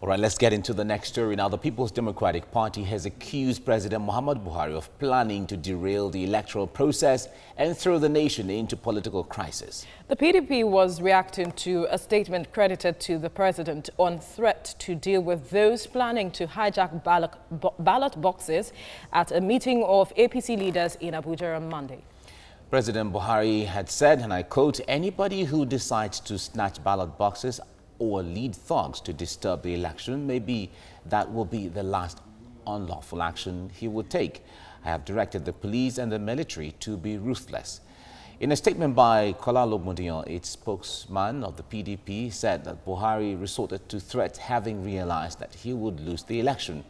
All right, let's get into the next story. Now, the People's Democratic Party has accused President Muhammadu Buhari of planning to derail the electoral process and throw the nation into political crisis. The PDP was reacting to a statement credited to the president on threat to deal with those planning to hijack ballot boxes at a meeting of APC leaders in Abuja on Monday. President Buhari had said, and I quote, "Anybody who decides to snatch ballot boxes or lead thugs to disturb the election, maybe that will be the last unlawful action he would take. I have directed the police and the military to be ruthless." In a statement by Kola Lobmodiyan, its spokesman of the PDP, said that Buhari resorted to threats having realized that he would lose the election.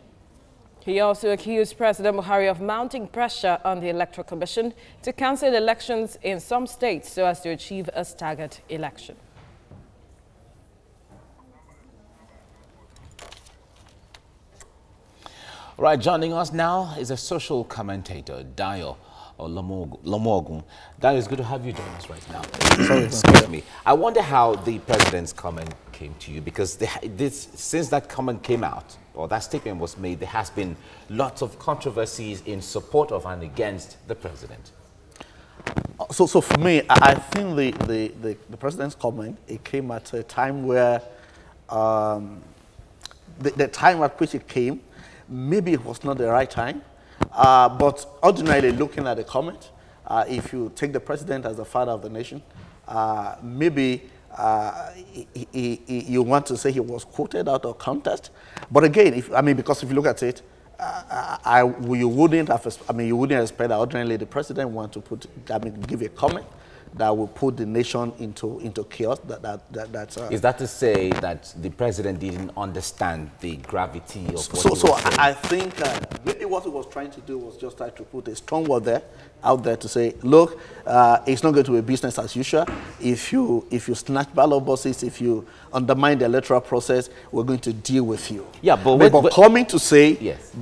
He also accused President Buhari of mounting pressure on the Electoral Commission to cancel elections in some states so as to achieve a staggered election. All right, joining us now is a social commentator, Dayo Lomogun. Dayo, it's good to have you join us right now. Sorry, excuse me. I wonder how the president's comment came to you, because since that comment came out, or that statement was made, there has been lots of controversies in support of and against the president. So for me, I think the president's comment, it came at a time where the time at which it came, maybe it was not the right time, but ordinarily looking at the comment, if you take the president as the father of the nation, maybe you want to say he was quoted out of context. But again, because if you look at it, you wouldn't expect that ordinarily the president want to give a comment that will put the nation into chaos. Is that to say that the president didn't understand the gravity of what he was saying? I think maybe what he was trying to do was just try to put a strong word out there to say, look, it's not going to be business as usual. If you snatch ballot boxes, if you undermine the electoral process, we're going to deal with you. Yeah, but coming to say, yes.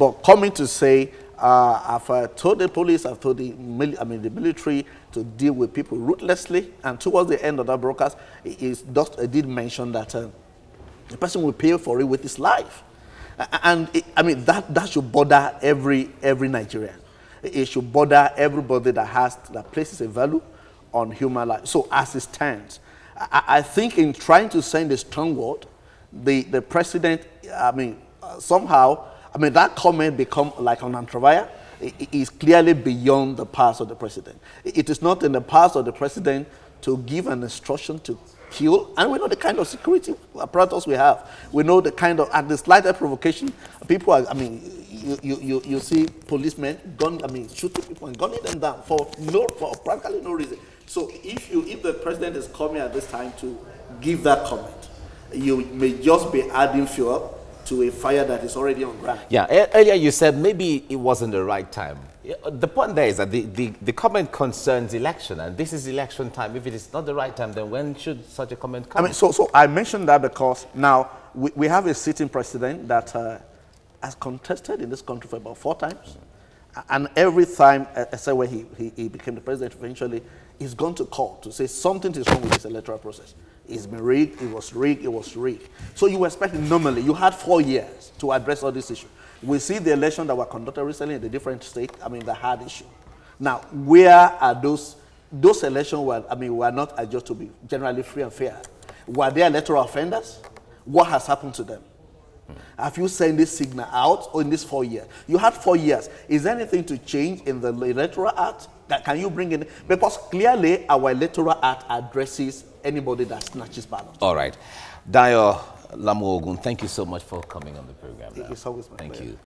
I've told the police, I've told the military to deal with people ruthlessly, and towards the end of that broadcast, it did mention that the person will pay for it with his life, and that should bother every Nigerian. It should bother everybody that places a value on human life. So as it stands, I think in trying to send a strong word, the president, somehow. That comment become like an antivirus. It is clearly beyond the powers of the president. It is not in the powers of the president to give an instruction to kill. And we know the kind of security apparatus we have. We know the kind of, at the slightest provocation, people are, you see policemen shooting people and gunning them down for practically no reason. So if the president is coming at this time to give that comment, you may just be adding fuel to a fire that is already on ground. Yeah, earlier you said maybe it wasn't the right time. The point there is that the comment concerns election, and this is election time. If it is not the right time, then when should such a comment come? So I mentioned that because now we have a sitting president that has contested in this country for about 4 times. And every time, except when he became the president eventually, he's gone to court to say something is wrong with this electoral process. It's been rigged, it was rigged, it was rigged. So you were expecting normally, you had 4 years to address all these issues. We see the election that were conducted recently in the different states, the hard issue. Now, where are those elections were not adjudged to be generally free and fair? Were they electoral offenders? What has happened to them? Have you sent this signal out in these 4 years? You had 4 years. Is there anything to change in the electoral act? Can you bring in? Because clearly our electoral act addresses anybody that snatches ballots. All right. Dayo Lomogun, thank you so much for coming on the program. It's always my pleasure. Thank you.